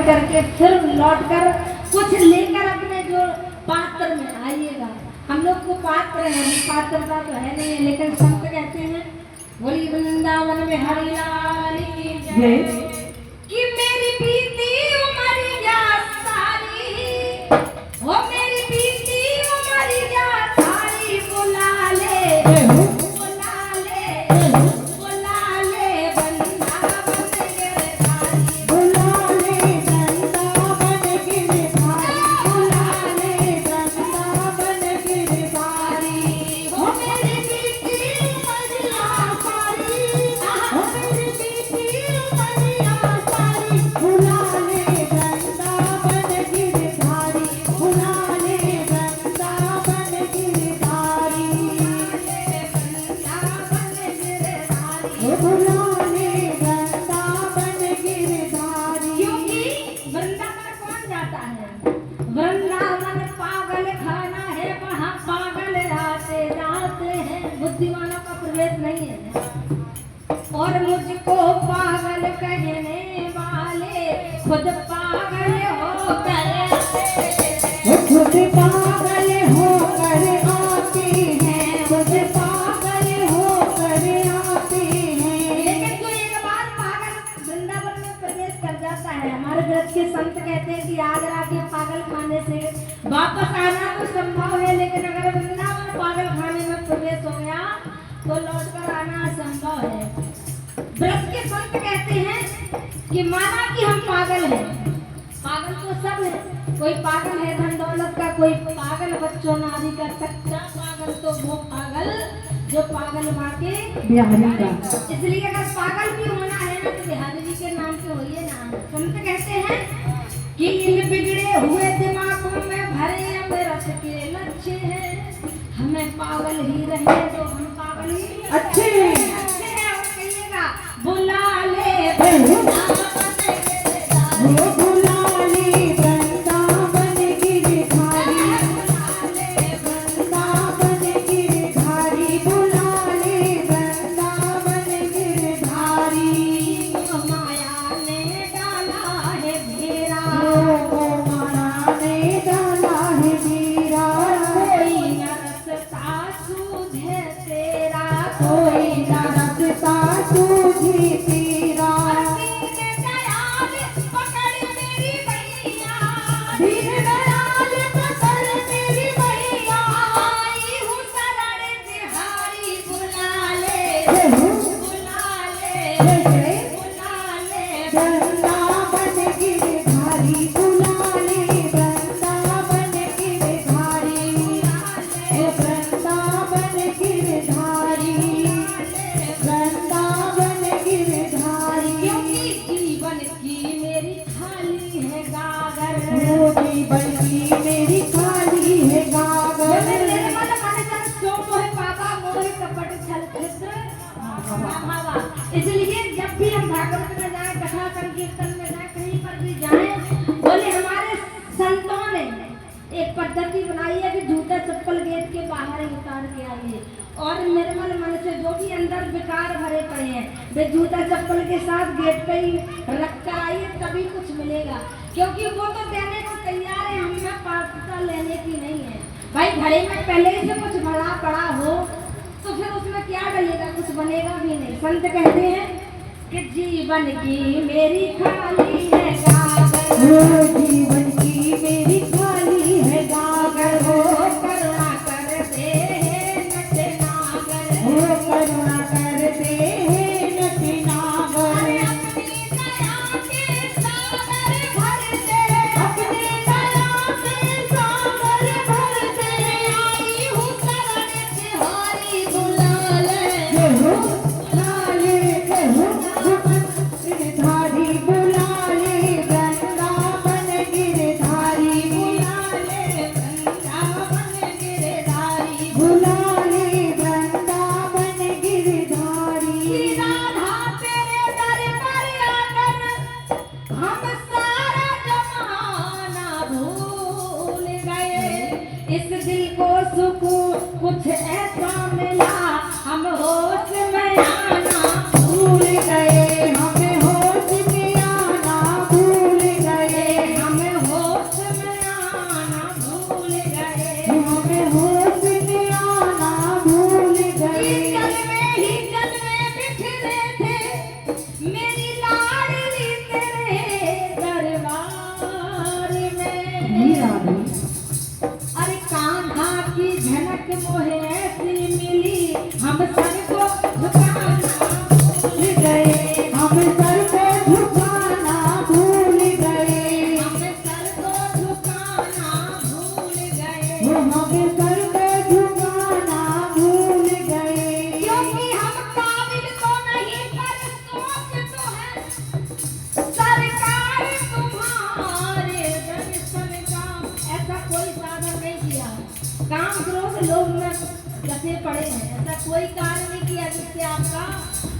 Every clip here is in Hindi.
करके फिर लौटकर कुछ लेकर अपने जो पात्र में आइएगा। हम लोग को पात्र है, पात्रता तो है नहीं है, लेकिन संत कहते हैं बोली वृंदावन में हरि लाल की जय कि मेरी बीती उमरिया सारी, ओ मेरी बीती उमरिया सारी बुला ले, बुला ले, बुला ले वृंदावन गिरधारी, बुला ले वृंदावन गिरधारी, बुला ले वृंदावन गिरधारी। ओ मेरी बीती उमरिया सारी, ओ मेरी बीती उमरिया सारी, बुला ले वृंदावन गिरधारी, बुला ले वृंदावन गिरधारी, बुला ले वृंदावन गिरधारी। क्योंकि वृंदावन कौन जाता है? वृंदावन पागल खाना है, वहाँ पागल आते जाते हैं, बुद्धिमानों का प्रवेश नहीं है। और मुझको पागल कहने वाले खुद पागल हो गए, खुद पागल होकर आते हैं, खुद पागल होकर आते हैं। लेकिन जो एक बार पागल वृंदावन में प्रवेश कर जाता है, हमारे ब्रज के संत कहते हैं कि आगरा के पागल खाने से वापस आना तो संभव है, लेकिन अगर वृंदावन पागल खाने में प्रवेश हो गया तो लौटकर आना असंभव है। ब्रज के संत कहते हैं कि माना कि हम पागल हैं, पागल तो सब है, कोई पागल है धन दौलत का, कोई पागल बच्चों नारी का, सच्चा पागल तो वो पागल जो पागल माँ के बिहारी का। इसलिए अगर पागल भी होना है ना तो बिहारी जी के नाम पे होइए ना। संत कहते हैं कि इन बिगड़े हुए दिमागों में भरे अमृत के लच्छे हैं, हमें पागल ही रहे तो हम पागल ही अच्छे हैं, अच्छे हैं। और कहिएगा बुला ले इसलिए जब भी हम भागवत में जाए, कथा संकीर्तन में जाए, कहीं पर भी जाए, बोले हमारे संतों ने एक पद्धति बनाई है कि जूता चप्पल गेट के बाहर ही उतार के आइए, और निर्मल मन से जो भी अंदर विकार भरे पड़े हैं वे जूता चप्पल के साथ गेट पे ही रख कर आइए, तभी कुछ मिलेगा। क्योंकि वो तो देने को तैयार है, हमें पात्रता लेने की नहीं है। भाई घड़े में पहले ही से कुछ भरा पड़ा हो तो फिर उसमें क्या डलेगा, कुछ बनेगा भी नहीं। संत कहते हैं कि जीवन की मेरी खाली है गागर, जीवन की मेरी खाली है गागर, हो करुणा करते हैं नट नागर, हो करुणा करते हैं नट नागर। अपनी दया के सागर भरते, अपनी दया के सागर भरते, आई हूँ शरण तिहारी, बुला ले, बुला ले, गिरधारी, बुला ले वृंदावन कोई कार्य नहीं किया जिससे आपका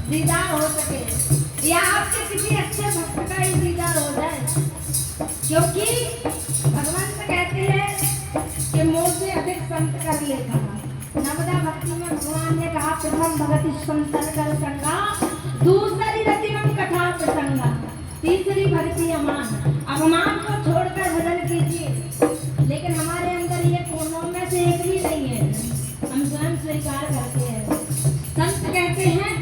दीदार हो सके या आपके किसी अच्छे भक्त का ही दीदार हो जाए। क्योंकि भगवान से कहते हैं कि मोसे अधिक संत कर लेखा। नवदा भक्ति में भगवान ने कहा प्रथम भगति संतन कर संगा, दूसरी रति में कथा प्रसंगा, तीसरी भक्ति अमान। अवमान को छोड़कर भजन कीजिए। लेकिन हमारे अंदर ये कोनों में से एक भी नहीं है, हम स्वयं स्वीकार करते हैं। संत कहते हैं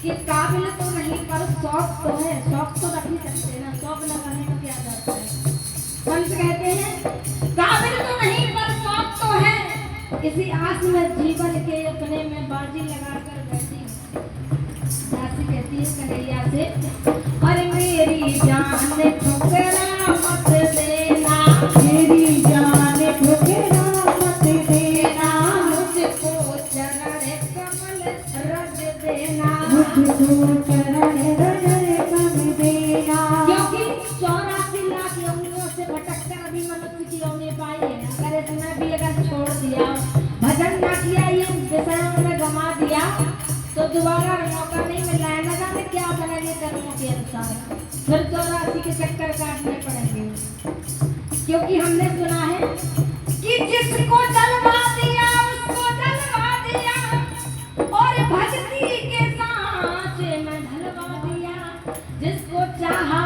कि काबिल तो नहीं पर शौक तो है। शौक तो रख ही सकते हैं ना, शौक लगाने का क्या करता है। संत कहते हैं काबिल तो नहीं पर शौक तो है, इसी आस में जीवन के अपने में बाजी लगाकर बैठी। दासी कहती है कन्हैया से, और मेरी जान ठुकरा मत देना, मेरी जान ठुकरा मत देना, मुझको चरण कमल रज देना, मुझको चरण रज कमल देना। क्योंकि 84 लाख योनियों से भटककर अभी मनुष्य की योनि पाई है। अगर इसमें भी अगर छोड़ दिया, भजन ना किया, ये विषयों में गमा दिया, तो दोबारा मौका नहीं मिला है। न जाने क्या बनेंगे कर्मों के अनुसार, फिर 84 के चक्कर काटने पड़ेंगे। क्योंकि हमने सुना है कि जिसको जलवा दिया उसको जलवा दिया, और भक्ति के सांचे में ढलवा दिया। जिसको चाहा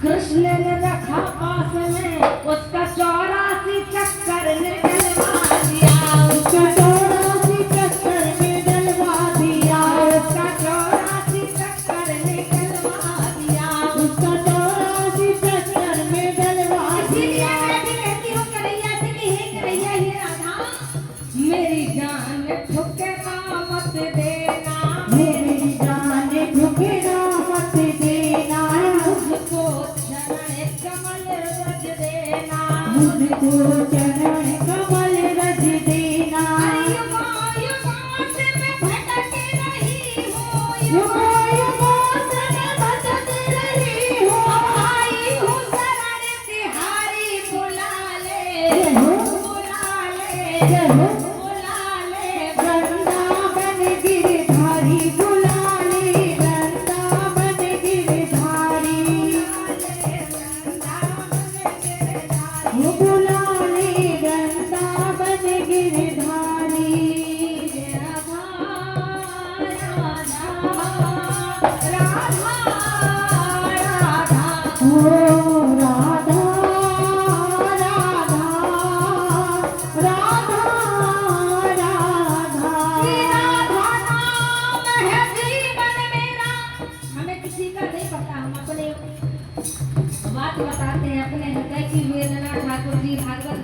कृष्ण ने रखा पास में, उसका 84 चक्कर निकलवा दिया, उसका 84 चक्कर में डलवा दिया, उसका 84 चक्कर निकलवा दिया, उसका 84 चक्कर में डलवा दिया। इसीलिए मैं भी कहती हूँ कन्हैया से कि हे कन्हैया हे राधा, मेरी जान ठुकरा मत देना, मेरी जान ठुकरा मत देना, मुझको चरण कमल रज देना, मुझको चरण कमल रज देना। युगों से मैं भटक रही हूँ, युगों से मैं भटक रही हूँ, आई हूँ शरण तिहारी, बुला ले, बुला ले, बुला ले, वृंदावन गिरधारी, बुला ले वृंदावन गिरधारी, बुला ले वृंदावन गिरधारी। राधा राधा राधा राधा, ओ राधा राधा राधा राधा, राधा नाम है जीवन मेरा। हमें किसी का नहीं पता, हम अपने बात बताते हैं, अपने हृदय की वेदना ठाकुर जी भागवत